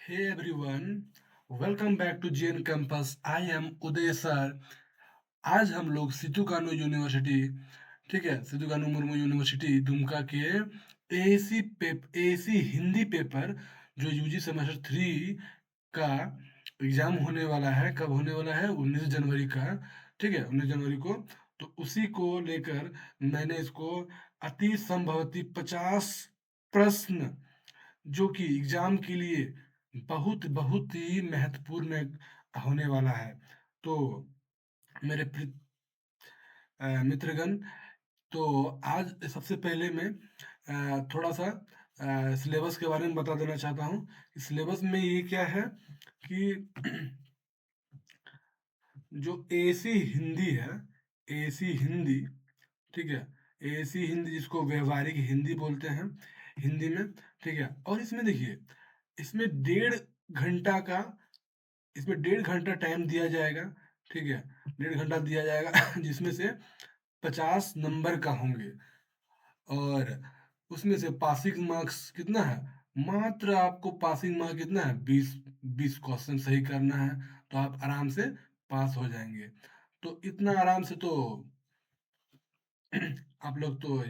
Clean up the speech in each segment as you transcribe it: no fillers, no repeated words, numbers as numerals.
Hey everyone, welcome back to JN Campus. I am Uday sir. आज हम लोग सिद्धू कानू university, ठीक है, सिद्धू कानू मुर्मू यूनिवर्सिटी दुमका के एसी हिंदी पेपर जो यूजी सेमेस्टर 3 का एग्जाम होने वाला है। कब होने वाला है? 19 जनवरी का, ठीक है, 19 जनवरी को। तो उसी को लेकर मैंने इसको अति संभवती 50 प्रश्न जो कि एग्जाम के लिए बहुत बहुत ही महत्वपूर्ण होने वाला है। तो मेरे मित्रगण, तो आज सबसे पहले मैं थोड़ा सा सिलेबस के बारे में बता देना चाहता हूँ। सिलेबस में ये क्या है कि जो एसी हिंदी है, एसी हिंदी, ठीक है, एसी हिंदी जिसको व्यवहारिक हिंदी बोलते हैं हिंदी में, ठीक है। और इसमें देखिए, इसमें डेढ़ घंटा का इसमें 1.5 घंटा टाइम दिया जाएगा, ठीक है, 1.5 घंटा दिया जाएगा जिसमें से 50 नंबर का होंगे। और उसमें से पासिंग मार्क्स कितना है? मात्र आपको पासिंग मार्क कितना है? 20 क्वेश्चन सही करना है, तो आप आराम से पास हो जाएंगे। तो इतना आराम से तो आप लोग तो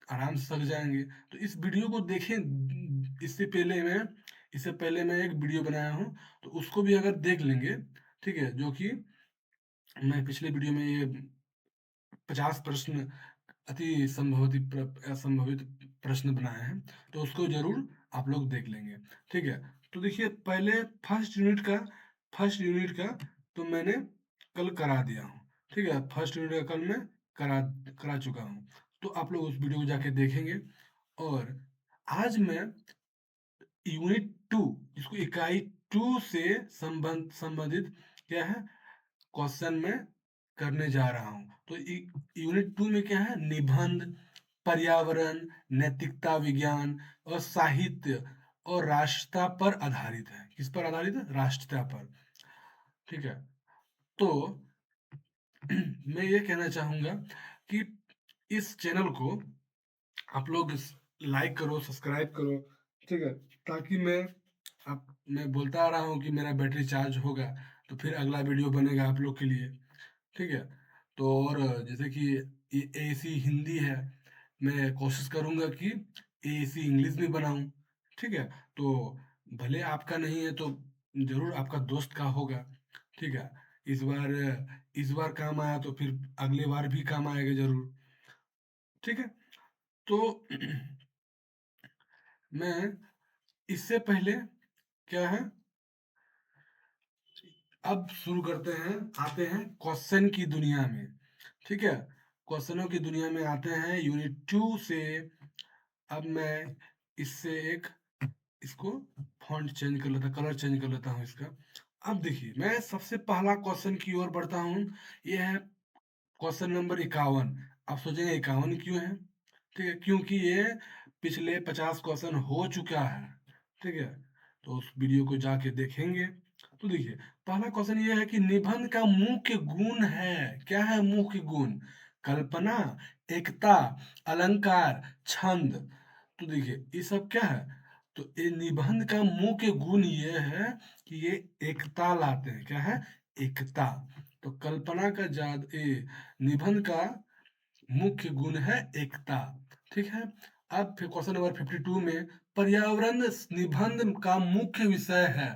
आराम से सक जाएंगे। तो इस वीडियो को देखें। इससे पहले मैं एक वीडियो बनाया हूँ, तो उसको भी अगर देख लेंगे, ठीक है, जो कि मैं पिछले वीडियो में ये 50 प्रश्न असंभवित प्रश्न बनाए हैं, तो उसको जरूर आप लोग देख लेंगे, ठीक है। तो देखिए, पहले फर्स्ट यूनिट का तो मैंने कल करा दिया हूँ, ठीक है, फर्स्ट यूनिट का कल मैं करा करा चुका हूँ। तो आप लोग उस वीडियो को जाके देखेंगे। और आज मैं यूनिट 2, इसको इकाई 2 से संबंधित क्या है, क्वेश्चन में करने जा रहा हूं। तो यूनिट 2 में क्या है? निबंध, पर्यावरण, नैतिकता विज्ञान और साहित्य और राष्ट्रता पर आधारित है। किस पर आधारित है? राष्ट्रता पर, ठीक है। तो मैं ये कहना चाहूंगा कि इस चैनल को आप लोग लाइक करो, सब्सक्राइब करो, ठीक है, ताकि मैं बोलता आ रहा हूँ कि मेरा बैटरी चार्ज होगा, तो फिर अगला वीडियो बनेगा आप लोग के लिए, ठीक है। तो और जैसे कि ये एसी हिंदी है, मैं कोशिश करूंगा कि एसी इंग्लिश भी बनाऊं, ठीक है। तो भले आपका नहीं है तो जरूर आपका दोस्त का होगा, ठीक है। इस बार काम आया तो फिर अगले बार भी काम आएगा जरूर, ठीक है। तो मैं इससे पहले क्या है, अब शुरू करते हैं, आते हैं क्वेश्चन की दुनिया में, ठीक है। क्वेश्चनों की दुनिया में आते हैं यूनिट 2 से। अब मैं इससे इसको फॉन्ट चेंज कर लेता, कलर चेंज कर लेता हूँ इसका। अब देखिए, मैं सबसे पहला क्वेश्चन की ओर बढ़ता हूँ। ये है क्वेश्चन नंबर 51। आप सोचेंगे 51 क्यों है? ठीक है, क्योंकि ये पिछले 50 क्वेश्चन हो चुका है, ठीक है। तो उस वीडियो को जाके देखेंगे। तो देखिए, पहला क्वेश्चन ये है कि निबंध का मुख्य गुण है। क्या है मुख्य गुण? कल्पना, एकता, अलंकार, छंद। तो देखिए, ये सब क्या है? तो ये निबंध का मुख्य गुण ये है कि ये एकता लाते हैं। क्या है? एकता। तो कल्पना का निबंध का मुख्य गुण है एकता, ठीक है। अब फिर क्वेश्चन नंबर 52 में, पर्यावरण निबंध का मुख्य विषय है।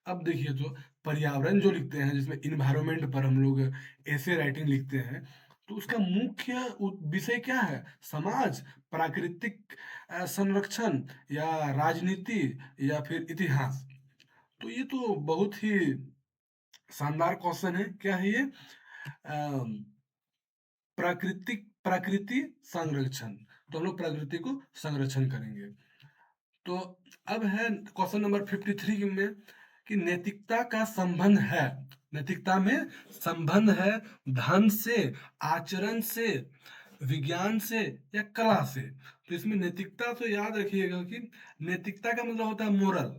अब देखिए, तो पर्यावरण जो लिखते हैं, जिसमें इन्वायरमेंट पर हम लोग ऐसे राइटिंग लिखते हैं, तो उसका मुख्य विषय क्या है? समाज, प्राकृतिक संरक्षण, या राजनीति, या फिर इतिहास। तो ये तो बहुत ही शानदार क्वेश्चन है। क्या है ये? अम, प्रकृति संरक्षण। तो हम लोग प्रकृति को संरक्षण करेंगे। तो अब है क्वेश्चन नंबर 53 में कि नैतिकता का संबंध है। नैतिकता में संबंध है धन से, आचरण से, विज्ञान से, या कला से। तो इसमें नैतिकता तो याद रखिएगा कि नैतिकता का मतलब होता है मोरल।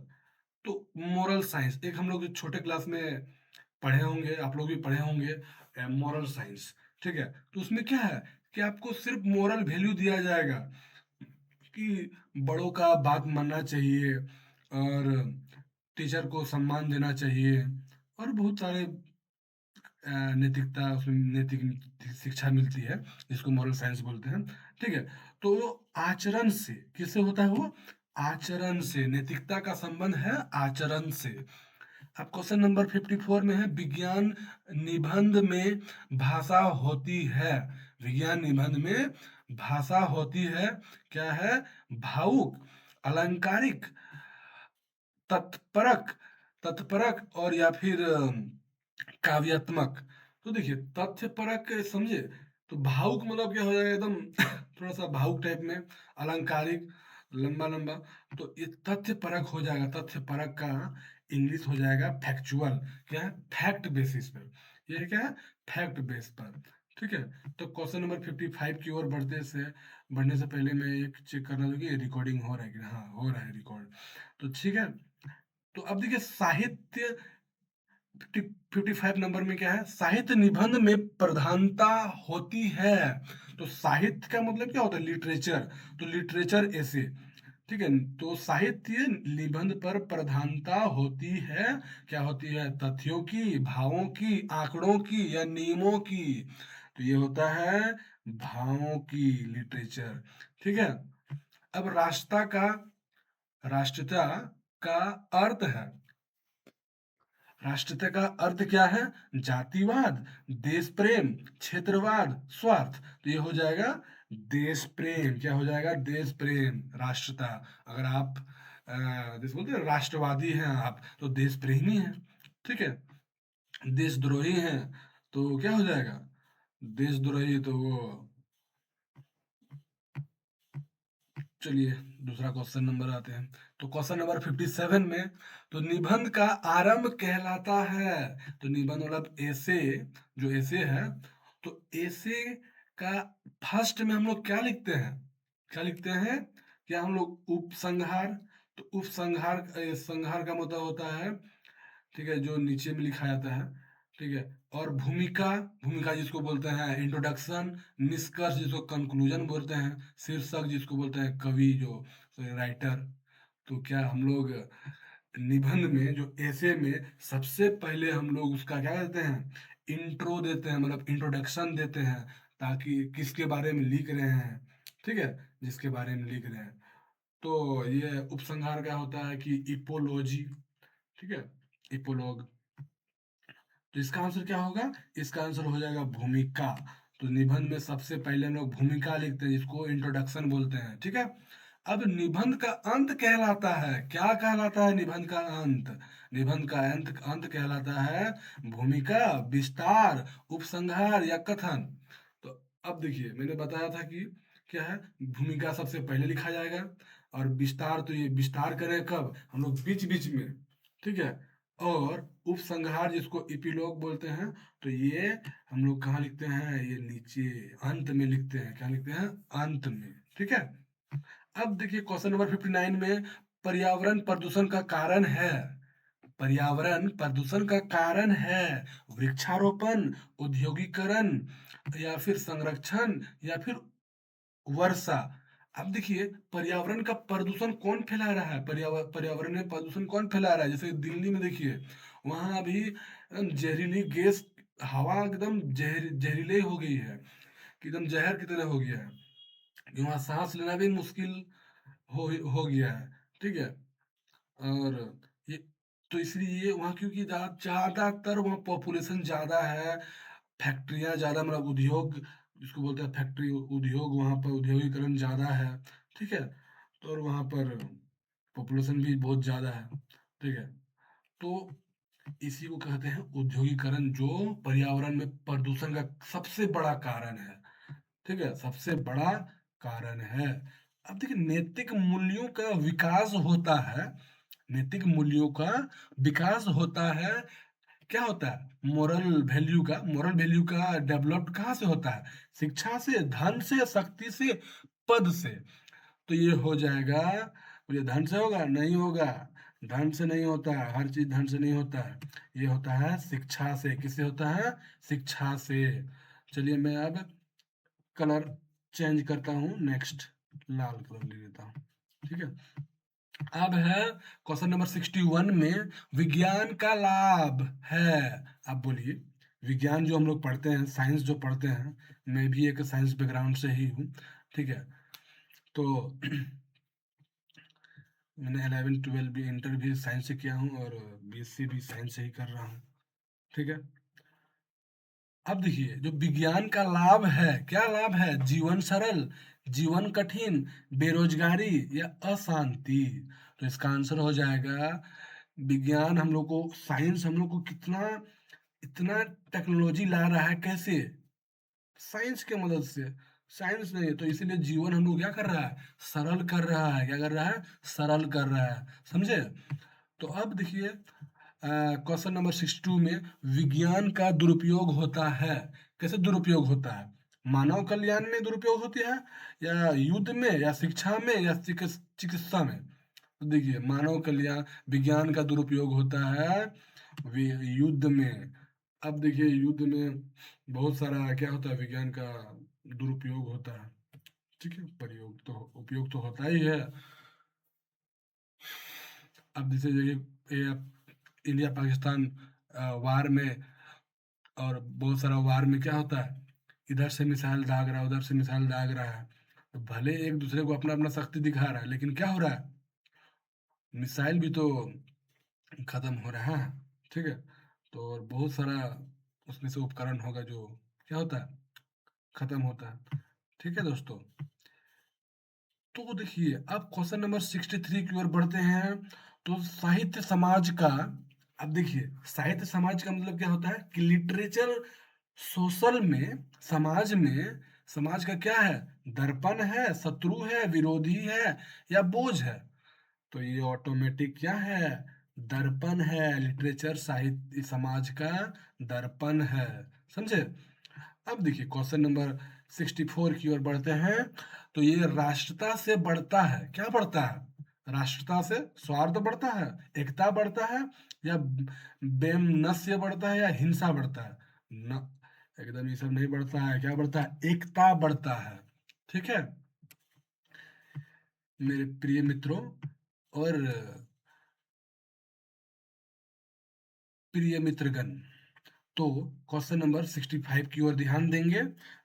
तो मोरल साइंस, एक हम लोग छोटे क्लास में पढ़े होंगे, आप लोग भी पढ़े होंगे, मोरल साइंस, ठीक है। तो उसमें क्या है कि आपको सिर्फ मोरल वैल्यू दिया जाएगा कि बड़ों का बात मानना चाहिए, और टीचर को सम्मान देना चाहिए, और बहुत सारे नैतिकता, उसमें नैतिक शिक्षा मिलती है, जिसको मॉरल साइंस बोलते हैं। ठीक है, तो वो आचरण से, किससे होता है वो? आचरण से। नैतिकता का संबंध है आचरण से। अब क्वेश्चन नंबर 54 में है, विज्ञान निबंध में भाषा होती है। विज्ञान निबंध में भाषा होती है, क्या है? भावुक, अलंकारिक, तत्परक, तत्परक, और या फिर काव्यात्मक। तो देखिए, तथ्यपरक समझे, तो भावुक मतलब क्या हो जाएगा? एकदम थोड़ा सा भावुक टाइप में, अलंकारिक, लंबा लंबा। तो ये तथ्यपरक हो जाएगा। तथ्यपरक का इंग्लिश हो जाएगा फैक्चुअल। क्या है? फैक्ट बेसिस पर। ये क्या है? फैक्ट बेस पर। ठीक है, तो क्वेश्चन नंबर 55 की ओर बढ़ने से पहले मैं एक चेक करना दूंगी, रिकॉर्डिंग हो रहा है कि नहीं। हाँ, हो रहा है रिकॉर्ड। तो ठीक है, तो अब देखिए, साहित्य 55 नंबर में क्या है? साहित्य निबंध में प्रधानता होती है। तो साहित्य का मतलब क्या होता है? लिटरेचर। तो लिटरेचर ऐसे, ठीक है, तो साहित्य निबंध पर प्रधानता होती है। क्या होती है? तथ्यों की, भावों की, आंकड़ों की, या नियमों की। तो ये होता है भावों की, लिटरेचर। ठीक है, अब राष्ट्रता का अर्थ है, राष्ट्रीयता का अर्थ क्या है? जातिवाद, देश प्रेम, क्षेत्रवाद, स्वार्थ। तो ये हो जाएगा देश प्रेम। क्या हो जाएगा? देश प्रेम, राष्ट्रता। अगर आप जैसे बोलते हैं राष्ट्रवादी हैं आप, तो देश प्रेमी हैं। ठीक है, देशद्रोही हैं तो क्या हो जाएगा? देशद्रोही, तो वो, चलिए दूसरा क्वेश्चन नंबर आते हैं। तो क्वेश्चन नंबर 57 में, तो निबंध का आरंभ कहलाता है। तो निबंध मतलब ऐसे, जो ऐसे है, तो ऐसे का फर्स्ट में हम लोग क्या लिखते हैं? क्या लिखते हैं? क्या हम लोग उपसंहार? तो उपसंहार, संहार का मतलब होता है, ठीक है, जो नीचे में लिखा जाता है। ठीक है, और भूमिका, भूमिका जिसको बोलते हैं इंट्रोडक्शन, निष्कर्ष जिसको कंक्लूजन बोलते हैं, शीर्षक जिसको बोलते हैं कवि, जो राइटर। तो क्या हम लोग निबंध में, जो ऐसे में, सबसे पहले हम लोग उसका क्या कहते हैं? इंट्रो देते हैं, मतलब इंट्रोडक्शन देते हैं, ताकि किसके बारे में लिख रहे हैं। ठीक है, जिसके बारे में लिख रहे हैं। तो ये उपसंहार क्या होता है कि इपोलॉजी। ठीक है, इपोलॉग। तो इसका आंसर क्या होगा? इसका आंसर हो जाएगा भूमिका। तो निबंध में सबसे पहले हम लोग भूमिका लिखते हैं, जिसको इंट्रोडक्शन बोलते हैं। ठीक है, अब निबंध का अंत कहलाता है, क्या कहलाता है? निबंध का अंत, निबंध का अंत, अंत कहलाता है भूमिका, विस्तार, उपसंहार, या कथन। तो अब देखिए, मैंने बताया था कि क्या है, भूमिका सबसे पहले लिखा जाएगा, और विस्तार, तो ये विस्तार करें कब? हम लोग बीच बीच में। ठीक है, और उपसंहार जिसको इपिलोग बोलते हैं, तो ये हम लोग कहाँ लिखते हैं? ये नीचे अंत में लिखते हैं। क्या लिखते हैं? अंत में। ठीक है, अब देखिए क्वेश्चन नंबर 59 में, पर्यावरण प्रदूषण का कारण है। पर्यावरण प्रदूषण का कारण है वृक्षारोपण, औद्योगिकरण, या फिर संरक्षण, या फिर वर्षा। अब देखिए, पर्यावरण का प्रदूषण कौन फैला रहा है? पर्यावरण में प्रदूषण कौन फैला रहा है? जैसे दिल्ली में देखिए, वहां अभी जहरीली गैस, हवा एकदम जहरीले हो गई है, कि एकदम जहर की तरह हो गया है, कि वहां सांस लेना भी मुश्किल हो गया है। ठीक है, और ये, तो इसलिए वहाँ, क्योंकि ज्यादातर वहाँ पॉपुलेशन ज्यादा है, फैक्ट्रियाँ ज्यादा, मतलब उद्योग जिसको बोलते हैं फैक्ट्री उद्योग, वहाँ पर औद्योगिकरण ज्यादा है। ठीक है, तो और वहाँ पर पॉपुलेशन भी बहुत ज्यादा है। ठीक है, तो इसी को कहते हैं औद्योगिकरण, जो पर्यावरण में प्रदूषण का सबसे बड़ा कारण है। ठीक है, सबसे बड़ा कारण है। अब देखिए, नैतिक मूल्यों का विकास होता है, नैतिक मूल्यों का विकास होता है। क्या होता है? मोरल वैल्यू का डेवलप कहाँ से होता है? शिक्षा से, धन से, शक्ति से, पद से। तो ये हो जाएगा, ये धन से होगा? नहीं होगा, धन से नहीं होता है, हर चीज धन से नहीं होता है। ये होता है शिक्षा से। किससे होता है? शिक्षा से। चलिए मैं अब कलर चेंज करता हूँ, नेक्स्ट लाल कलर ले लेता हूँ। ठीक है, अब है क्वेश्चन नंबर 61 में, विज्ञान का लाभ है। अब बोलिए, विज्ञान जो हम लोग पढ़ते हैं, साइंस जो पढ़ते हैं, मैं भी एक साइंस बैकग्राउंड से ही हूँ, ठीक है। तो मैंने 11 12 भी, इंटर भी साइंस से किया हूँ और बीएससी भी साइंस से ही कर रहा हूँ, ठीक है। अब देखिए, जो विज्ञान का लाभ है, क्या लाभ है? जीवन सरल, जीवन कठिन, बेरोजगारी या अशांति। तो इसका आंसर हो जाएगा, विज्ञान हम लोग को, साइंस हम लोग को कितना, इतना टेक्नोलॉजी ला रहा है, कैसे? साइंस के मदद से। साइंस नहीं है तो इसीलिए जीवन हम लोग क्या कर रहा है? सरल कर रहा है। क्या कर रहा है? सरल कर रहा है, समझे? तो अब देखिए, क्वेश्चन नंबर 62 में, विज्ञान का दुरुपयोग होता है। कैसे दुरुपयोग होता है? मानव कल्याण में दुरुपयोग होती है, या युद्ध में, या शिक्षा में, या चिकित्सा में? तो देखिए, मानव कल्याण, विज्ञान का दुरुपयोग होता है युद्ध में। अब देखिए, युद्ध में बहुत सारा क्या होता है, विज्ञान का दुरुपयोग होता है, ठीक है। प्रयोग तो, उपयोग तो होता ही है। अब जैसे ये इंडिया पाकिस्तान वार में, और बहुत सारा वार में क्या होता है, इधर से मिसाइल दाग रहा है, उधर से मिसाइल दाग रहा है। तो भले एक दूसरे को अपना अपना शक्ति दिखा रहा है, लेकिन क्या हो रहा है? मिसाइल भी तो खत्म हो रहा है, ठीक है। तो और बहुत सारा उसमें से उपकरण होगा जो क्या होता है, खत्म होता है, ठीक है दोस्तों। तो देखिए, अब क्वेश्चन नंबर 63 की ओर बढ़ते हैं। तो साहित्य समाज का, अब देखिए, साहित्य समाज का मतलब क्या होता है कि लिटरेचर सोशल में, समाज में, समाज का क्या है? दर्पण है, शत्रु है, विरोधी है, या बोझ है? तो ये ऑटोमेटिक क्या है? दर्पण है। लिटरेचर साहित्य समाज का दर्पण है, समझे? अब देखिए, क्वेश्चन नंबर 64 की ओर बढ़ते हैं। तो ये राष्ट्रता से बढ़ता है, क्या बढ़ता है? राष्ट्रता से स्वार्थ बढ़ता है, एकता बढ़ता है, या बेमनस्य बढ़ता है, या हिंसा बढ़ता है? न, एकदम ये सब नहीं बढ़ता है। क्या बढ़ता है? एकता बढ़ता है, ठीक है मेरे प्रिय मित्रों और प्रिय मित्रगण। तो क्वेश्चन नंबर 65 की ओर ध्यान देंगे।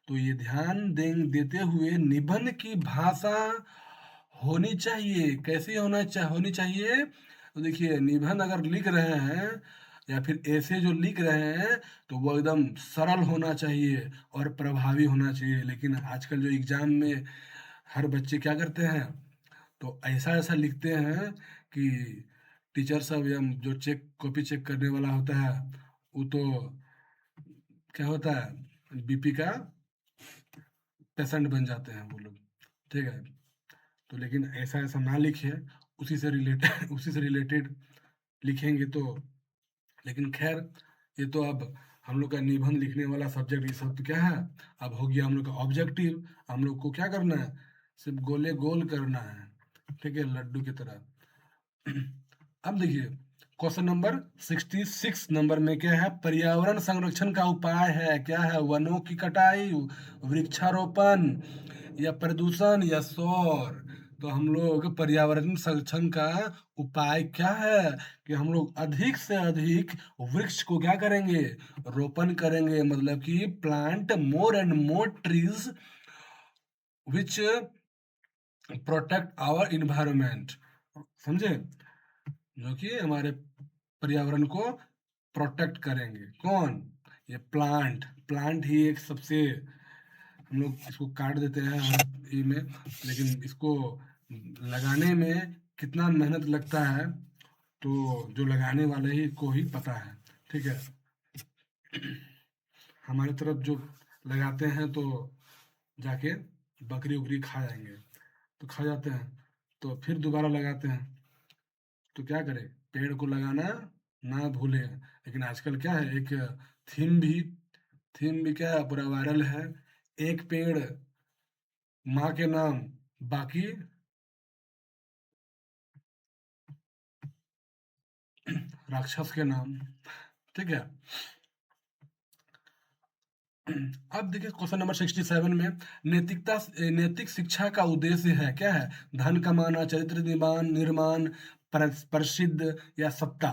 तो ये ध्यान देते हुए, निबंध की भाषा होनी चाहिए, कैसी होनी चाहिए? तो देखिए, निबंध अगर लिख रहे हैं या फिर ऐसे जो लिख रहे हैं, तो वो एकदम सरल होना चाहिए और प्रभावी होना चाहिए। लेकिन आजकल जो एग्जाम में हर बच्चे क्या करते हैं, तो ऐसा ऐसा लिखते हैं कि टीचर सब, या जो कॉपी चेक करने वाला होता है, वो तो क्या होता है, बीपी का पेशेंट बन जाते हैं वो लोग, ठीक है। तो लेकिन ऐसा ऐसा ना लिखे, उसी से रिलेटेड उसी से रिलेटेड लिखेंगे तो। लेकिन खैर, ये तो अब हम लोग का निबंध लिखने वाला सब्जेक्ट, ये सब तो क्या है, अब हो गया हम लोग का ऑब्जेक्टिव। हम लोग को क्या करना है? सिर्फ गोले गोल करना है, ठीक है, लड्डू की तरह। अब देखिए, क्वेश्चन नंबर 66 नंबर में क्या है? पर्यावरण संरक्षण का उपाय है, क्या है? वनों की कटाई, वृक्षारोपण, या प्रदूषण, या सौर? तो हम लोग पर्यावरण संरक्षण का उपाय क्या है? कि हम लोग अधिक से अधिक वृक्ष को क्या करेंगे? रोपण करेंगे। मतलब कि plant more and more trees which protect our environment, समझे? जो कि हमारे पर्यावरण को प्रोटेक्ट करेंगे। कौन? ये प्लांट। प्लांट ही एक सबसे, हम लोग इसको काट देते हैं हर ई में, लेकिन इसको लगाने में कितना मेहनत लगता है, तो जो लगाने वाले ही को ही पता है, ठीक है। हमारे तरफ जो लगाते हैं तो जाके बकरी उकरी खा जाएंगे, तो खा जाते हैं, तो फिर दोबारा लगाते हैं। तो क्या करें? पेड़ को लगाना ना भूलें। लेकिन आजकल क्या है, एक थीम भी थीम भी क्या है, पूरा वायरल है। एक पेड़ माँ के नाम, बाकी राक्षस के नाम, ठीक है। अब देखिए क्वेश्चन नंबर 67 में नैतिक शिक्षा का उद्देश्य है क्या है? धन कमाना, चरित्र निर्माण निर्माण, प्रसिद्ध या सत्ता।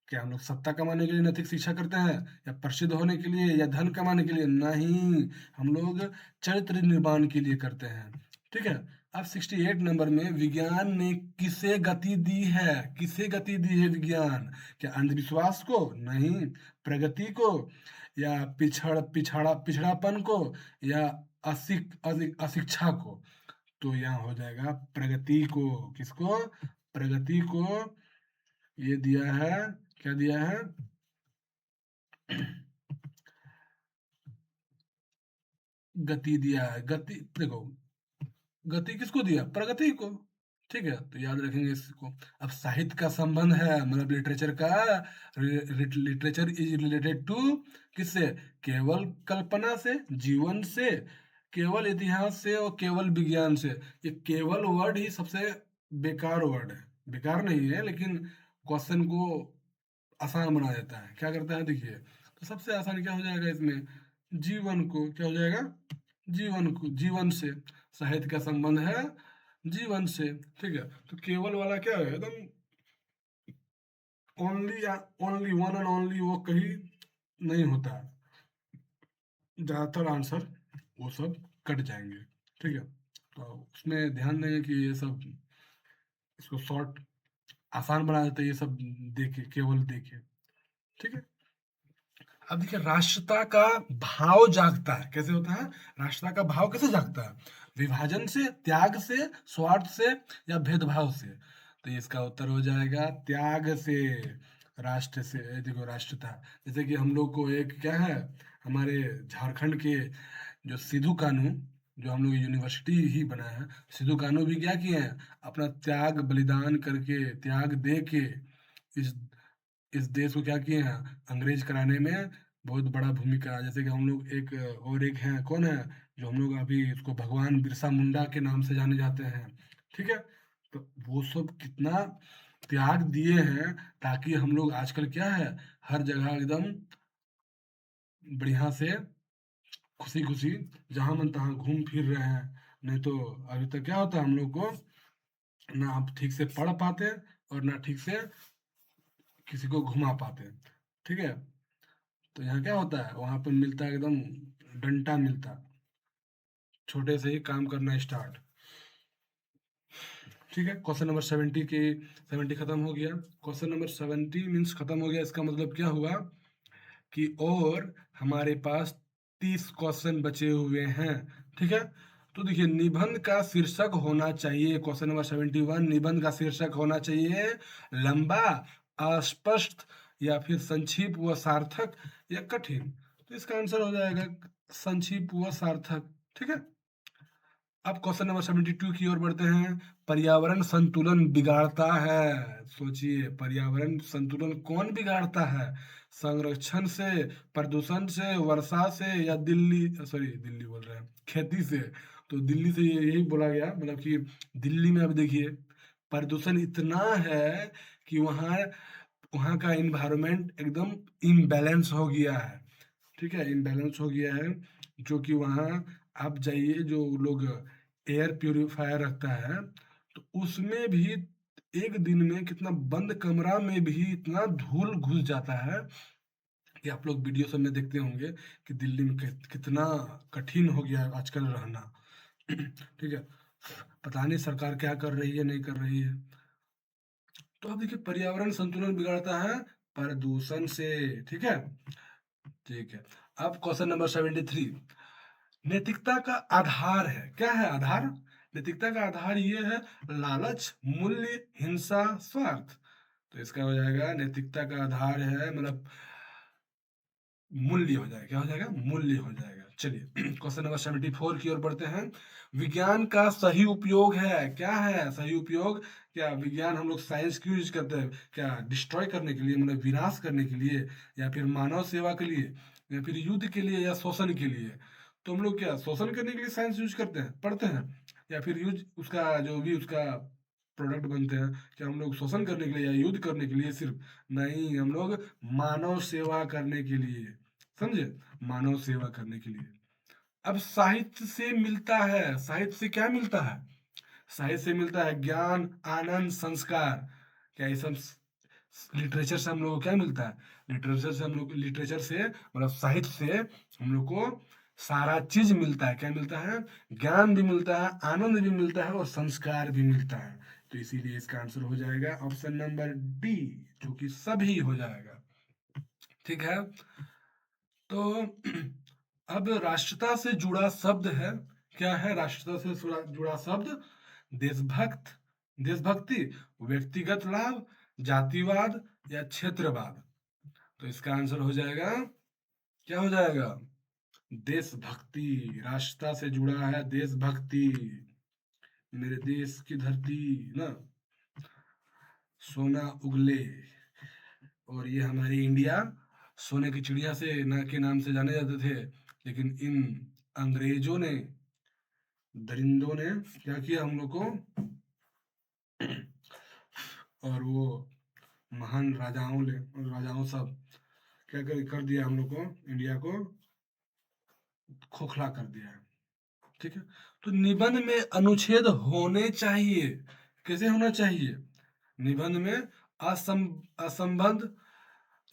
क्या हम लोग सत्ता कमाने के लिए नैतिक शिक्षा करते हैं, या प्रसिद्ध होने के लिए, या धन कमाने के लिए? नहीं, हम लोग चरित्र निर्माण के लिए करते हैं। ठीक है। अब 68 नंबर में, विज्ञान ने किसे गति दी है? किसे गति दी है विज्ञान? क्या अंधविश्वास को? नहीं। प्रगति को, या पिछड़ापन को, या अशिक्षा को? तो यहाँ हो जाएगा प्रगति को। किसको? प्रगति को। ये दिया है, क्या दिया है? गति दिया है। गति देखो, गति किसको दिया? प्रगति को। ठीक है, तो याद रखेंगे इसको। अब साहित्य का संबंध है, मतलब लिटरेचर का, लिटरेचर इज रिलेटेड टू किससे? केवल कल्पना से, जीवन से, केवल इतिहास से, और केवल विज्ञान से। ये केवल वर्ड ही सबसे बेकार वर्ड है। बेकार नहीं है, लेकिन क्वेश्चन को आसान बना देता है। क्या करता है देखिए, तो सबसे आसान क्या हो जाएगा इसमें? जीवन को। क्या हो जाएगा? जीवन को, जीवन से। साहित्य का संबंध है जीवन से। ठीक है, तो केवल वाला क्या है? एकदम only, only one and only, वो कहीं नहीं होता। ज्यादातर आंसर वो सब कट जाएंगे। ठीक है, तो उसमें ध्यान देंगे कि ये सब, इसको शॉर्ट आसान बना देते हैं ये सब। देखे, केवल देखे। ठीक है। अब देखिए, राष्ट्रता का भाव जागता है कैसे होता है? राष्ट्रता का भाव कैसे जागता है? विभाजन से, त्याग से, स्वार्थ से, या भेदभाव से? तो इसका उत्तर हो जाएगा त्याग से। राष्ट्र से, देखो राष्ट्रता, जैसे कि हम लोग को एक क्या है, हमारे झारखंड के जो सिद्धू कान्हू, जो हम लोग यूनिवर्सिटी ही बना है, सिद्धू कान्हू भी क्या किए हैं? अपना त्याग बलिदान करके, त्याग दे के इस इस देश को क्या किए हैं? अंग्रेज कराने में बहुत बड़ा भूमिका। जैसे कि हम लोग एक, और एक है, कौन है, जो हम लोग अभी इसको भगवान बिरसा मुंडा के नाम से जाने जाते हैं। ठीक है, तो वो सब कितना त्याग दिए हैं, ताकि हम लोग आजकल क्या है, हर जगह एकदम बढ़िया से, खुशी खुशी, जहां मन तहां घूम फिर रहे हैं। नहीं तो अभी तक क्या होता है, हम लोग को ना आप ठीक से पढ़ पाते, और ना ठीक से किसी को घुमा पाते। ठीक है, तो यहाँ क्या होता है, वहां पर मिलता है एकदम डंडा मिलता, छोटे से ही काम करना स्टार्ट। ठीक है, क्वेश्चन नंबर 70 की 70 खत्म हो गया। क्वेश्चन नंबर 70 मीन्स खत्म हो गया, इसका मतलब क्या हुआ कि और हमारे पास 30 क्वेश्चन बचे हुए हैं। ठीक है, तो देखिए, निबंध का शीर्षक होना चाहिए, क्वेश्चन नंबर 71, निबंध का शीर्षक होना चाहिए लंबा, अस्पष्ट, या फिर संक्षिप्त व सार्थक, या कठिन। तो इसका आंसर हो जाएगा संक्षिप्त व सार्थक। ठीक है। अब क्वेश्चन नंबर 72 की ओर बढ़ते हैं। पर्यावरण संतुलन बिगाड़ता है। सोचिए, पर्यावरण संतुलन कौन बिगाड़ता है? संरक्षण से, प्रदूषण से, वर्षा से, या दिल्ली, सॉरी दिल्ली बोल रहे हैं, खेती से। तो दिल्ली से यही बोला गया, मतलब कि दिल्ली में अब देखिए, प्रदूषण इतना है कि वहाँ वहाँ का इन्वायरमेंट एकदम इम्बैलेंस हो गया है। ठीक है, इम्बैलेंस हो गया है, जो कि वहाँ आप जाइए, जो लोग एयर प्यूरिफायर रखता है, तो उसमें भी एक दिन में कितना, बंद कमरा में भी इतना धूल घुस जाता है, कि आप लोग वीडियो सब में देखते होंगे कि दिल्ली में कितना कठिन हो गया है आजकल रहना। ठीक है, पता नहीं सरकार क्या कर रही है, नहीं कर रही है। तो अब देखिए, पर्यावरण संतुलन बिगाड़ता है प्रदूषण से। ठीक है। ठीक है, अब क्वेश्चन नंबर 73, नैतिकता का आधार है, क्या है आधार? नैतिकता का आधार ये है, लालच, मूल्य, हिंसा, स्वार्थ। तो इसका हो जाएगा, नैतिकता का आधार है, मतलब मूल्य हो जाएगा। क्या हो जाएगा? मूल्य हो जाएगा। चलिए, क्वेश्चन नंबर 74 की ओर बढ़ते हैं। विज्ञान का सही उपयोग है, क्या है सही उपयोग? क्या विज्ञान हम लोग साइंस क्यों यूज करते हैं? क्या डिस्ट्रॉय करने के लिए, मतलब विनाश करने के लिए, या फिर मानव सेवा के लिए, या फिर युद्ध के लिए, या शोषण के लिए? तो हम लोग क्या शोषण करने के लिए साइंस यूज करते हैं, पढ़ते हैं, या फिर यूज उसका जो भी उसका प्रोडक्ट बनते हैं, क्या हम लोग शोषण करने के लिए या युद्ध करने के लिए सिर्फ? नहीं, हम लोग मानव सेवा करने के लिए समझे, मानव सेवा करने के लिए। अब साहित्य से मिलता है, साहित्य से क्या मिलता है, साहित्य से मिलता है ज्ञान, आनंद, संस्कार। क्या ये सब लिटरेचर से हम लोग को क्या मिलता है, लिटरेचर से हम लोग, लिटरेचर से मतलब साहित्य से हम लोग को सारा चीज मिलता है। क्या मिलता है, ज्ञान भी मिलता है, आनंद भी मिलता है और संस्कार भी मिलता है। तो इसीलिए इसका आंसर हो जाएगा ऑप्शन नंबर डी, जो कि सभी हो जाएगा। ठीक है, तो अब राष्ट्रता से जुड़ा शब्द है, क्या है राष्ट्रता से जुड़ा शब्द, देशभक्त, देशभक्ति, व्यक्तिगत लाभ, जातिवाद या क्षेत्रवाद। तो इसका आंसर हो जाएगा, क्या हो जाएगा, देशभक्ति। राष्ट्रता से जुड़ा है देशभक्ति, मेरे देश की धरती ना सोना उगले, और ये हमारी इंडिया सोने की चिड़िया से ना के नाम से जाने जाते थे, लेकिन इन अंग्रेजों ने, दरिंदों ने क्या किया हम लोग को, और वो महान राजाओं ने, राजाओं सब क्या कर दिया हम लोग को, इंडिया को खोखला कर दिया है। ठीक है, तो निबंध में अनुच्छेद होने चाहिए, कैसे होना चाहिए, निबंध में असंबद्ध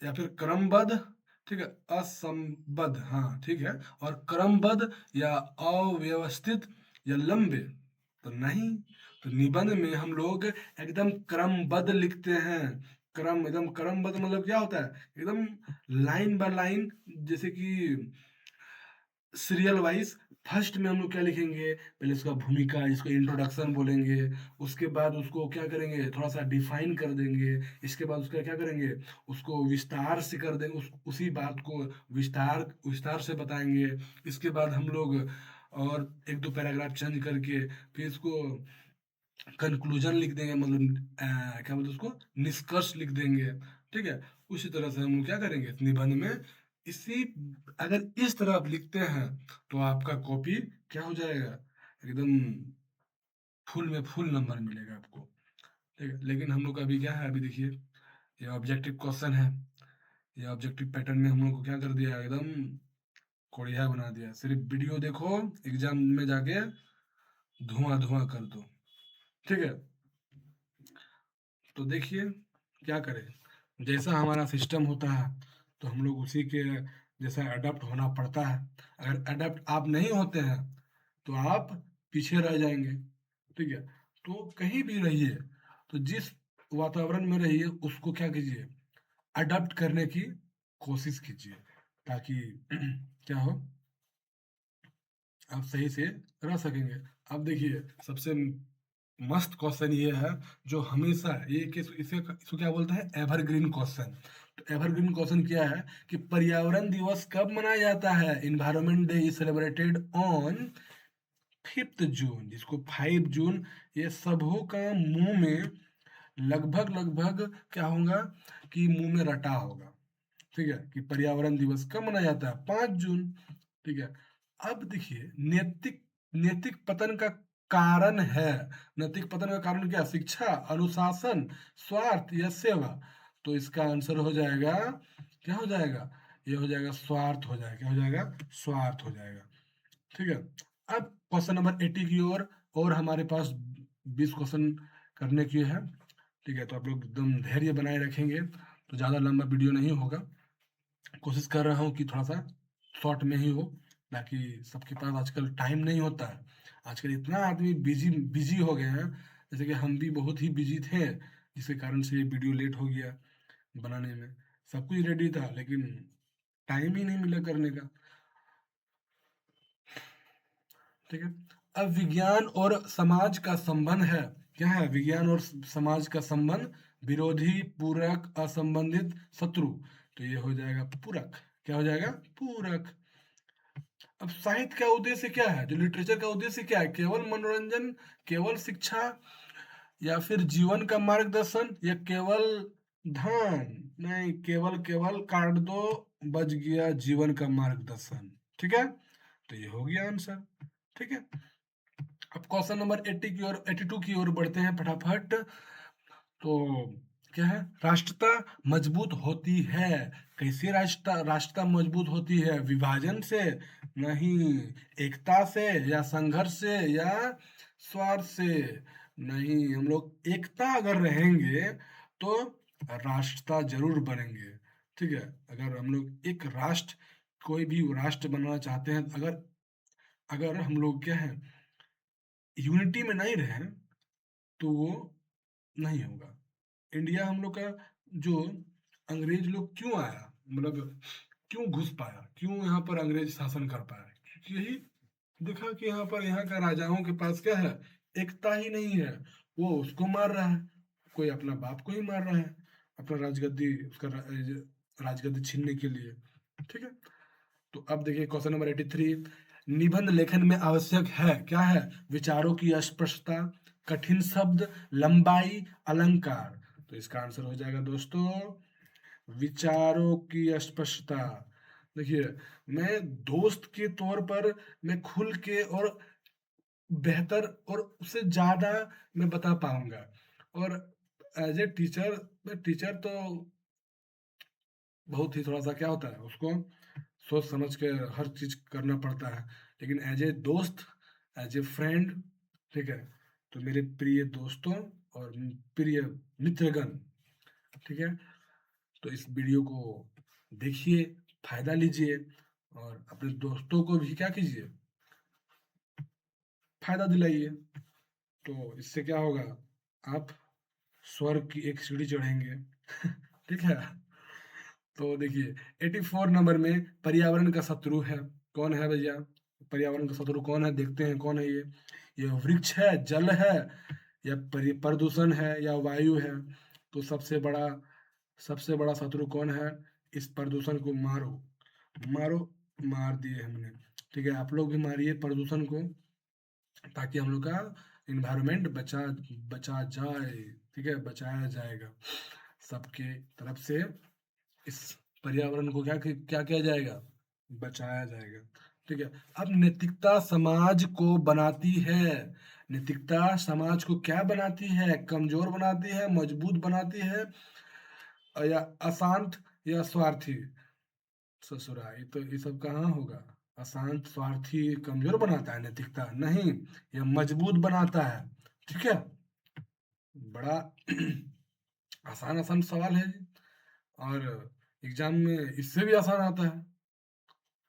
या फिर क्रमबद्ध, ठीक है, असंबद्ध, हाँ ठीक है, और क्रमबद्ध या अव्यवस्थित या लंबे, तो नहीं, तो निबंध में हम लोग एकदम क्रमबद्ध लिखते हैं। क्रम, एकदम क्रमबद्ध मतलब क्या होता है, एकदम लाइन बाय लाइन, जैसे कि सीरियल वाइज। फर्स्ट में हम लोग क्या लिखेंगे, पहले उसका भूमिका जिसको इंट्रोडक्शन बोलेंगे, उसके बाद उसको क्या करेंगे, थोड़ा सा डिफाइन कर देंगे, इसके बाद उसका क्या करेंगे, उसको विस्तार से कर देंगे, उसी बात को विस्तार विस्तार से बताएंगे। इसके बाद हम लोग और एक दो पैराग्राफ चेंज करके फिर इसको कंक्लूजन लिख देंगे, मतलब क्या बोलते हैं उसको, निष्कर्ष लिख देंगे। ठीक है, उसी तरह से हम लोग क्या करेंगे निबंध में, इसी, अगर इस तरह आप लिखते हैं तो आपका कॉपी क्या हो जाएगा, एकदम फुल में फुल नंबर मिलेगा आपको। ठीक है, लेकिन हम लोग का अभी क्या है, अभी देखिए ये ऑब्जेक्टिव क्वेश्चन है, ये ऑब्जेक्टिव पैटर्न में हम लोग को क्या कर दिया, एकदम कोढ़िया बना दिया। सिर्फ वीडियो देखो, एग्जाम में जाके धुआं धुआं कर दो। ठीक है, तो देखिए क्या करें, जैसा हमारा सिस्टम होता है तो हम लोग उसी के जैसा अडेप्ट होना पड़ता है। अगर अडेप्ट आप नहीं होते हैं तो आप पीछे रह जाएंगे। ठीक है, तो कहीं भी रहिए, तो जिस वातावरण में रहिए उसको क्या कीजिए, अडेप्ट करने की कोशिश कीजिए, ताकि क्या हो, आप सही से रह सकेंगे। अब देखिए सबसे मस्त क्वेश्चन ये है, जो हमेशा ये इसे इसको क्या बोलते हैं, एवरग्रीन क्वेश्चन। तो एवरग्रीन क्वेश्चन क्या है कि पर्यावरण दिवस कब मनाया जाता है, environment day is celebrated on 5 जून, जिसको 5 जून ये सबों का मुंह में लगभग लगभग क्या होगा कि मुंह में रटा होगा। ठीक है, कि पर्यावरण दिवस कब मनाया जाता है, 5 जून। ठीक है, अब देखिए नैतिक, नैतिक पतन का कारण है, नैतिक पतन का कारण क्या, शिक्षा, अनुशासन, स्वार्थ या सेवा। तो इसका आंसर हो जाएगा, क्या हो जाएगा, ये हो जाएगा स्वार्थ हो जाएगा, क्या हो जाएगा, स्वार्थ हो जाएगा। ठीक है, अब क्वेश्चन नंबर 80 की ओर, और हमारे पास 20 क्वेश्चन करने की है। ठीक है, तो आप लोग एकदम धैर्य बनाए रखेंगे तो ज़्यादा लंबा वीडियो नहीं होगा। कोशिश कर रहा हूँ कि थोड़ा सा शॉर्ट में ही हो, ताकि सबके पास आजकल टाइम नहीं होता है। आजकल इतना आदमी बिजी बिजी हो गए हैं, जैसे कि हम भी बहुत ही बिजी थे, जिसके कारण से ये वीडियो लेट हो गया बनाने में। सब कुछ रेडी था लेकिन टाइम ही नहीं मिला करने का। ठीक है, अब विज्ञान और समाज का संबंध है, क्या है, विज्ञान और समाज का संबंध, विरोधी, पूरक, असंबंधित, शत्रु। तो ये हो जाएगा पूरक, क्या हो जाएगा, पूरक। अब साहित्य का उद्देश्य क्या है, जो लिटरेचर का उद्देश्य क्या है, केवल मनोरंजन, केवल शिक्षा, या फिर जीवन का मार्गदर्शन, या केवल धन, नहीं, केवल केवल काट दो, बच गया जीवन का मार्गदर्शन। ठीक है, तो ये हो गया आंसर। ठीक है, अब क्वेश्चन नंबर 80 की ओर, 82 की ओर बढ़ते हैं फटाफट। तो क्या है, राष्ट्रता मजबूत होती है। कैसे राष्ट्रता मजबूत होती है? विभाजन से नहीं, एकता से या संघर्ष से या स्वार्थ से नहीं। हम लोग एकता अगर रहेंगे तो राष्ट्रता जरूर बनेंगे। ठीक है, अगर हम लोग एक राष्ट्र, कोई भी राष्ट्र बनाना चाहते हैं, अगर अगर हम लोग क्या है, यूनिटी में नहीं रहे तो वो नहीं होगा। इंडिया हम लोग का जो, अंग्रेज लोग क्यों आया, मतलब क्यों घुस पाया, क्यों यहाँ पर अंग्रेज शासन कर पाया? क्योंकि यही देखा कि यहाँ पर, यहाँ का राजाओं के पास क्या है, एकता ही नहीं है। वो उसको मार रहा है, कोई अपना बाप को ही मार रहा है अपना राजगद्दी, उसका राजगद्दी छीनने के लिए। ठीक है, तो अब देखिए क्वेश्चन नंबर 83। निबंध लेखन में आवश्यक है, क्या है? विचारों की स्पष्टता, कठिन शब्द, लंबाई, अलंकार। तो इसका आंसर हो जाएगा दोस्तों विचारों की स्पष्टता। देखिए, मैं दोस्त के तौर पर मैं खुल के और बेहतर और उससे ज्यादा मैं बता पाऊंगा। और एज ए टीचर, मैं टीचर तो बहुत ही थोड़ा सा क्या होता है, उसको सोच समझ के हर चीज करना पड़ता है। लेकिन एज ए दोस्त, एज ए फ्रेंड, ठीक है, तो मेरे प्रिय दोस्तों और प्रिय मित्रगण, ठीक है, तो इस वीडियो को देखिए, फायदा लीजिए और अपने दोस्तों को भी क्या कीजिए, फायदा दिलाइए। तो इससे क्या होगा, आप स्वर्ग की एक सीढ़ी चढ़ेंगे। ठीक है, तो देखिए 84 नंबर में पर्यावरण का शत्रु है, कौन है भैया? पर्यावरण का शत्रु कौन है, देखते हैं कौन है ये वृक्ष है, जल है, या प्रदूषण है, या वायु है? तो सबसे बड़ा शत्रु कौन है? इस प्रदूषण को मारो, मारो, मार दिए हमने। ठीक है, आप लोग भी मारिए प्रदूषण को, ताकि हम लोग का इन्वायरमेंट बचा बचा जाए। ठीक है, बचाया जाएगा सबके तरफ से। इस पर्यावरण को क्या क्या किया जाएगा, बचाया जाएगा। ठीक है, अब नैतिकता समाज को बनाती है। नैतिकता समाज को क्या बनाती है? कमजोर बनाती है, मजबूत बनाती है, या अशांत या स्वार्थी? ससुरा, ये तो ये सब कहाँ होगा? अशांत, स्वार्थी, कमजोर बनाता है नैतिकता? नहीं, यह मजबूत बनाता है। ठीक है, बड़ा आसान आसान सवाल है जी, और एग्जाम में इससे भी आसान आता है,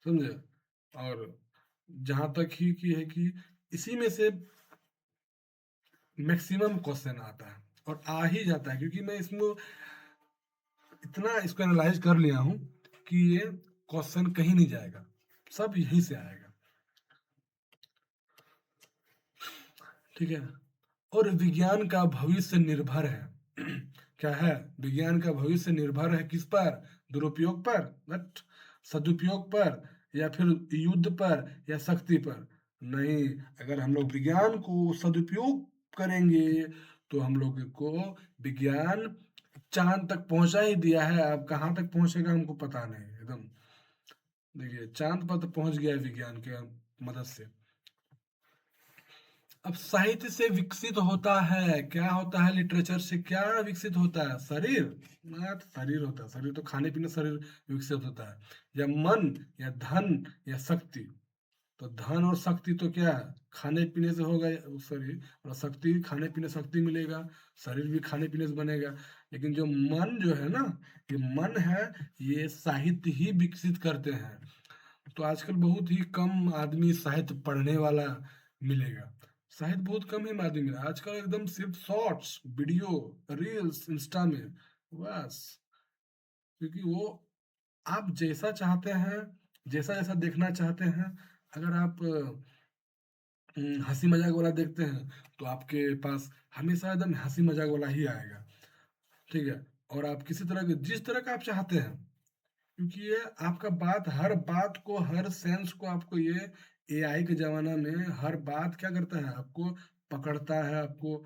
समझे? और जहां तक ही कि है कि इसी में से मैक्सिमम क्वेश्चन आता है और आ ही जाता है, क्योंकि मैं इसमें इतना इसको एनालाइज कर लिया हूं कि ये क्वेश्चन कहीं नहीं जाएगा, सब यहीं से आएगा। ठीक है, और विज्ञान का भविष्य निर्भर है क्या है? विज्ञान का भविष्य निर्भर है किस पर? दुरुपयोग पर, बट सदुपयोग पर, या फिर युद्ध पर, या शक्ति पर? नहीं, अगर हम लोग विज्ञान को सदुपयोग करेंगे तो हम लोग को विज्ञान चांद तक पहुंचा ही दिया है। अब कहाँ तक पहुंचेगा हमको पता नहीं एकदम। देखिए, चांद पर तो पहुंच गया है विज्ञान के मदद से। अब साहित्य से विकसित होता है, क्या होता है? लिटरेचर से क्या विकसित होता है? शरीर ना, तो शरीर होता है, शरीर तो खाने पीने शरीर विकसित होता है, या मन, या धन, या शक्ति? तो धन और शक्ति तो क्या है, खाने पीने से होगा शरीर, और शक्ति खाने पीने, शक्ति मिलेगा, शरीर भी खाने पीने से बनेगा। लेकिन जो मन जो है ना, ये मन है, ये साहित्य ही विकसित करते हैं। तो आजकल बहुत ही कम आदमी साहित्य पढ़ने वाला मिलेगा, साहित्य बहुत कम ही आदमी मिलेगा आजकल, एकदम सिर्फ शॉर्ट्स वीडियो, रील्स, इंस्टा में, बस। क्योंकि वो आप जैसा चाहते हैं, जैसा जैसा देखना चाहते हैं, अगर आप हंसी मजाक वाला देखते हैं तो आपके पास हमेशा एकदम हंसी मजाक वाला ही आएगा। ठीक है, और आप किसी तरह के, जिस तरह का आप चाहते हैं, क्योंकि ये आपका बात, हर बात को, हर सेंस को आपको ये एआई के जमाना में हर बात क्या करता है, आपको पकड़ता है, आपको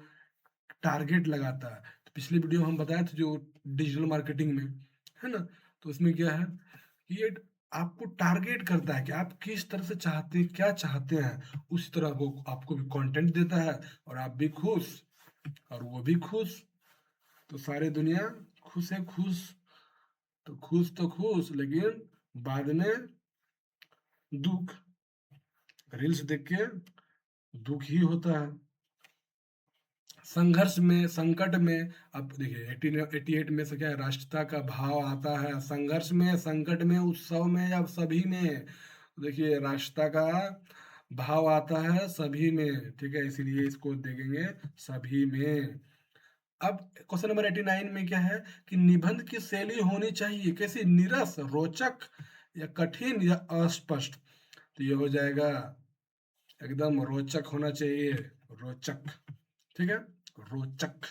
टारगेट लगाता है। तो पिछली वीडियो में हम बताए थे जो डिजिटल मार्केटिंग में है ना, तो उसमें क्या है कि ये आपको टारगेट करता है कि आप किस तरह से चाहते, क्या चाहते हैं, उसी तरह को आपको भी कंटेंट देता है, और आप भी खुश और वो भी खुश। तो सारी दुनिया खुश है, खुश तो खुश, लेकिन बाद में दुख। रील्स देख के दुख ही होता है। संघर्ष में, संकट में, अब देखिए 1888 में से क्या है, राष्ट्रता का भाव आता है। संघर्ष में, संकट में, उत्सव में, या सभी में, देखिए राष्ट्रता का भाव आता है सभी में, ठीक है, इसीलिए इसको देखेंगे सभी में। अब क्वेश्चन नंबर 89 में क्या है कि निबंध की शैली होनी चाहिए कैसी, नीरस, रोचक, या कठिन, या अस्पष्ट। तो ये हो जाएगा एकदम रोचक होना चाहिए, रोचक, ठीक है, रोचक।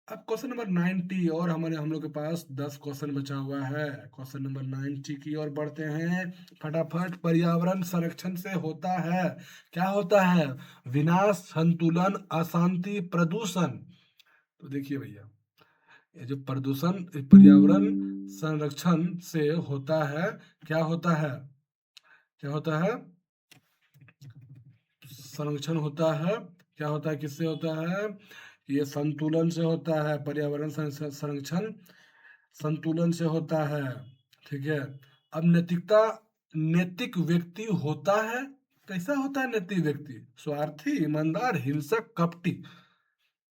अब क्वेश्चन नंबर 90, और हम लोग के पास 10 क्वेश्चन बचा हुआ है। क्वेश्चन नंबर 90 की ओर बढ़ते हैं फटाफट। पर्यावरण संरक्षण से होता है, क्या होता है, विनाश, संतुलन, अशांति, प्रदूषण। तो देखिए भैया, ये जो प्रदूषण, पर्यावरण संरक्षण से होता है, क्या होता है, क्या होता है, संरक्षण होता है, क्या होता है, किससे होता है, ये संतुलन से होता है। पर्यावरण संरक्षण संतुलन से होता है, ठीक है। अब नैतिकता, नैतिक व्यक्ति होता है, कैसा होता है नैतिक व्यक्ति, स्वार्थी, ईमानदार, हिंसक, कपटी।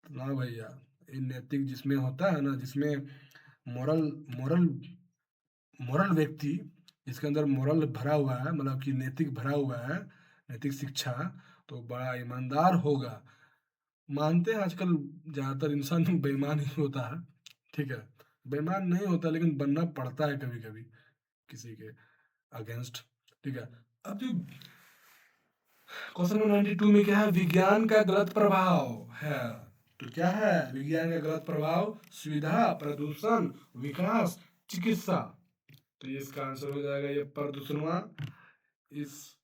ना भैया, ये नैतिक जिसमें होता है ना, जिसमें मोरल मोरल मोरल व्यक्ति, जिसके अंदर मोरल भरा हुआ है, मतलब कि नैतिक भरा हुआ है, नैतिक शिक्षा, तो बड़ा ईमानदार होगा। मानते हैं आजकल ज़्यादातर इंसान बेईमान ही होता है, ठीक है, बेईमान नहीं होता लेकिन बनना पड़ता है कभी कभी किसी के अगेंस्ट, ठीक है। अब जो क्वेश्चन नंबर 92 में क्या है, विज्ञान का गलत प्रभाव है। तो क्या है विज्ञान का गलत प्रभाव, सुविधा, प्रदूषण, विकास, चिकित्सा। तो ये इसका आंसर हो जाएगा ये प्रदूषणवा। इस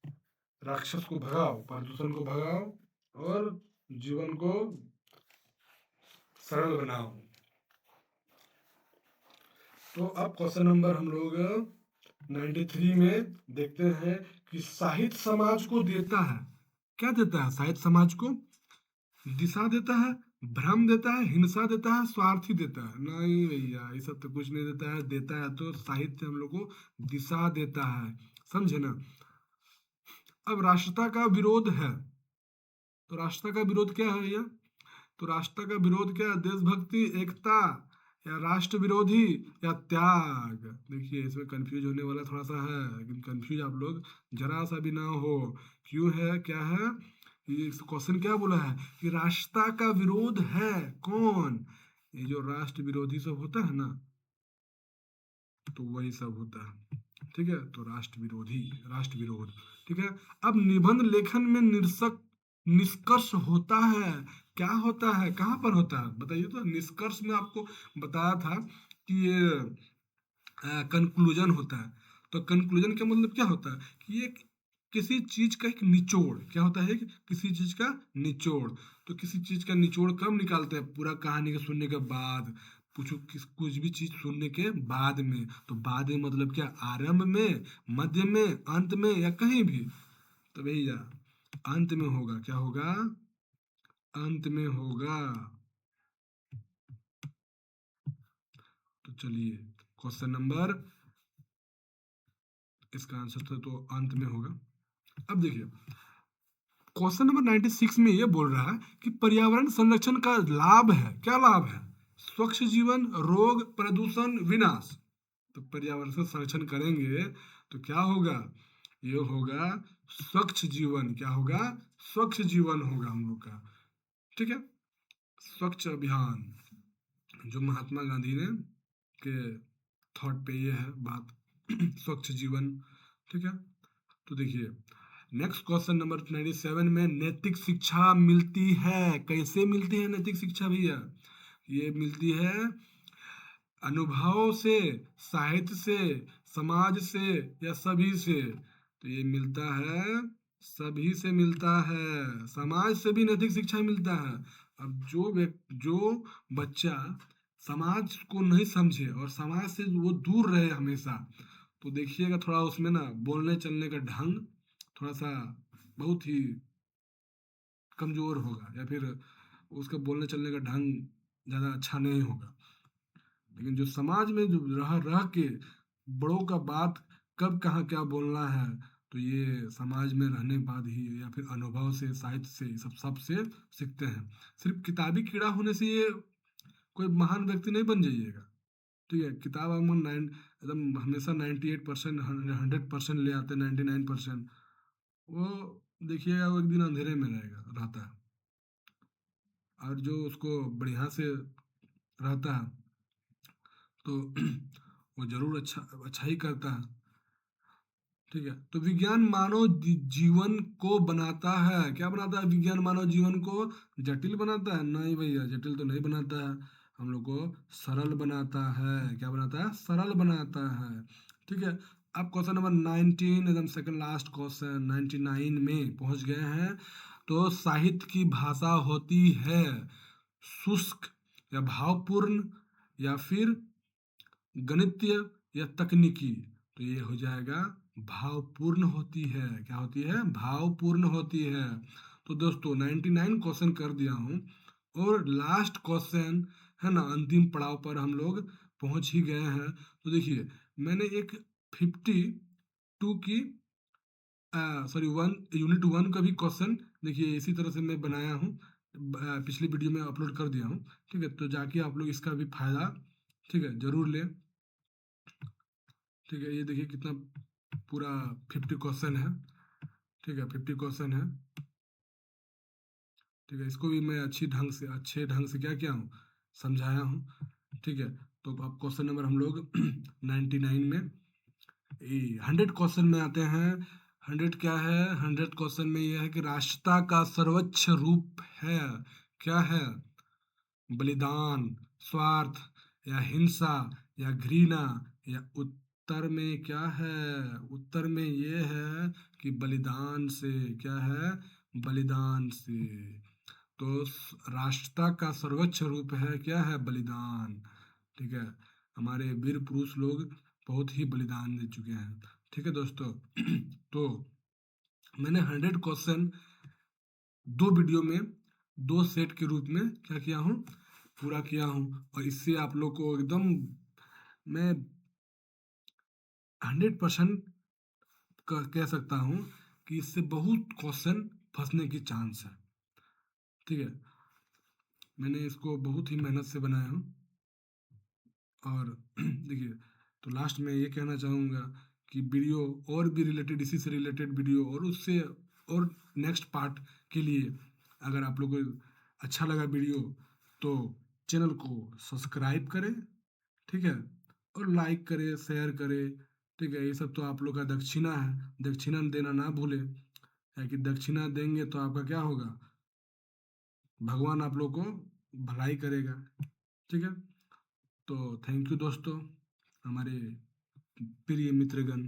राक्षस को भगाओ, प्रदूषण को भगाओ और जीवन को सरल बनाओ। तो अब क्वेश्चन नंबर हम लोग 93 में देखते हैं कि साहित्य समाज को देता है, क्या देता है, साहित्य समाज को दिशा देता है, भ्रम देता है, हिंसा देता है, स्वार्थी देता है। नहीं भैया, ये सब तो कुछ नहीं देता है। देता है तो साहित्य हम लोग को दिशा देता है, समझे ना। अब राष्ट्रता का विरोध है, तो राष्ट्रता का विरोध क्या है भैया, तो राष्ट्रता का विरोध क्या है, देशभक्ति, एकता, या राष्ट्र विरोधी, या त्याग। देखिए इसमें कंफ्यूज होने वाला थोड़ा सा है, लेकिन कंफ्यूज आप लोग जरा सा भी ना हो। क्यों है, क्या है, ये क्वेश्चन क्या बोला है कि राष्ट्रता का विरोध है कौन, ये जो राष्ट्र विरोधी सब होता है ना, तो वही सब होता है, ठीक है। तो राष्ट्र विरोधी, राष्ट्र विरोध, ठीक है। अब निबंध लेखन में निरसक निष्कर्ष होता है, क्या होता है, कहाँ पर होता है बताइए। तो निष्कर्ष में आपको बताया था कि ये कंक्लूजन होता है। तो कंक्लूजन का मतलब क्या होता है कि ये किसी चीज का एक निचोड़, क्या होता है कि किसी चीज का निचोड़। तो किसी चीज का निचोड़ कब निकालते हैं, पूरा कहानी के सुनने के बाद, कुछ भी चीज सुनने के बाद में। तो बाद में मतलब क्या, आरंभ में, मध्य में, अंत में, या कहीं भी। तो भैया अंत में होगा, क्या होगा, अंत में होगा। तो चलिए क्वेश्चन नंबर, इसका आंसर तो अंत में होगा। अब देखिए क्वेश्चन नंबर 96 में ये बोल रहा है कि पर्यावरण संरक्षण का लाभ है, क्या लाभ है, स्वच्छ जीवन, रोग, प्रदूषण, विनाश। तो पर्यावरण से संरक्षण करेंगे तो क्या होगा, ये होगा स्वच्छ जीवन, क्या होगा, स्वच्छ जीवन होगा हम लोग का, ठीक है। स्वच्छ अभियान, जो महात्मा गांधी ने के थॉट पे ये है बात, स्वच्छ जीवन, ठीक है। तो देखिए नेक्स्ट क्वेश्चन नंबर 97 में, नैतिक शिक्षा मिलती है, कैसे मिलती है नैतिक शिक्षा भैया, ये मिलती है अनुभव से, साहित्य से, समाज से, या सभी से। तो ये मिलता है सभी से, मिलता है, समाज से भी नैतिक शिक्षा मिलता है। अब जो बच्चा समाज को नहीं समझे और समाज से वो दूर रहे हमेशा, तो देखिएगा थोड़ा उसमें ना बोलने चलने का ढंग थोड़ा सा बहुत ही कमजोर होगा, या फिर उसका बोलने चलने का ढंग ज़्यादा अच्छा नहीं होगा। लेकिन जो समाज में जो रह रह के बड़ों का बात कब कहाँ क्या बोलना है, तो ये समाज में रहने बाद ही या फिर अनुभव से, साहित्य से, सब से सीखते हैं। सिर्फ किताबी कीड़ा होने से ये कोई महान व्यक्ति नहीं बन जाइएगा। ठीक है, किताब हम नाइन एकदम हमेशा 98% 100% ले आते हैं, 99%, वो देखिएगा वो एक दिन अंधेरे में रहता है। और जो उसको बढ़िया से रहता है तो वो जरूर अच्छा अच्छा ही करता है। ठीक है, तो विज्ञान मानव जीवन को बनाता है। क्या बनाता है विज्ञान? मानव जीवन को जटिल बनाता है? नहीं भैया, जटिल तो नहीं बनाता है, हम लोग को सरल बनाता है। क्या बनाता है? सरल बनाता है। ठीक है, अब क्वेश्चन नंबर 19, एकदम सेकंड लास्ट क्वेश्चन 99 में पहुंच गए हैं। तो साहित्य की भाषा होती है शुष्क या भावपूर्ण या फिर गणितीय या तकनीकी? तो ये हो जाएगा भावपूर्ण होती है। क्या होती है? भावपूर्ण होती है। तो दोस्तों 99 क्वेश्चन कर दिया हूँ, और लास्ट क्वेश्चन है ना, अंतिम पड़ाव पर हम लोग पहुंच ही गए हैं। तो देखिए, मैंने एक 52 की सॉरी वन यूनिट 1 का भी क्वेश्चन देखिए इसी तरह से मैं बनाया हूँ, पिछली वीडियो में अपलोड कर दिया हूँ। ठीक है, तो जाके आप लोग इसका भी फायदा, ठीक है, जरूर लें। ठीक है, ये देखिए कितना पूरा 50 क्वेश्चन है। ठीक है, 50 क्वेश्चन है। ठीक है, इसको भी मैं अच्छे ढंग से क्या किया हूँ, समझाया हूँ। ठीक है, तो अब क्वेश्चन नंबर हम लोग 99 में 100 क्वेश्चन में आते हैं। 100 क्या है? 100 क्वेश्चन में यह है कि राष्ट्रता का सर्वोच्च रूप है, क्या है? बलिदान, स्वार्थ, या हिंसा, या घृणा, या उत्तर में क्या है? उत्तर में ये है कि बलिदान से। क्या है? बलिदान से। तो राष्ट्रता का सर्वोच्च रूप है, क्या है? बलिदान। ठीक है, हमारे वीर पुरुष लोग बहुत ही बलिदान दे चुके हैं। ठीक है दोस्तों, तो मैंने 100 क्वेश्चन दो वीडियो में, दो सेट के रूप में क्या किया हूँ, पूरा किया हूँ। और इससे आप लोग को एकदम मैं 100% कह सकता हूँ कि इससे बहुत क्वेश्चन फंसने की चांस है। ठीक है, मैंने इसको बहुत ही मेहनत से बनाया हूँ। और देखिए, तो लास्ट में ये कहना चाहूँगा कि वीडियो और भी रिलेटेड, इसी से रिलेटेड वीडियो और उससे और नेक्स्ट पार्ट के लिए, अगर आप लोग को अच्छा लगा वीडियो, तो चैनल को सब्सक्राइब करें। ठीक है, और लाइक करें, शेयर करें। ठीक है, ये सब तो आप लोग का दक्षिणा है, दक्षिणा देना ना भूलें। है कि दक्षिणा देंगे तो आपका क्या होगा, भगवान आप लोग को भलाई करेगा। ठीक है, तो थैंक यू दोस्तों, हमारे प्रिय मित्रगण।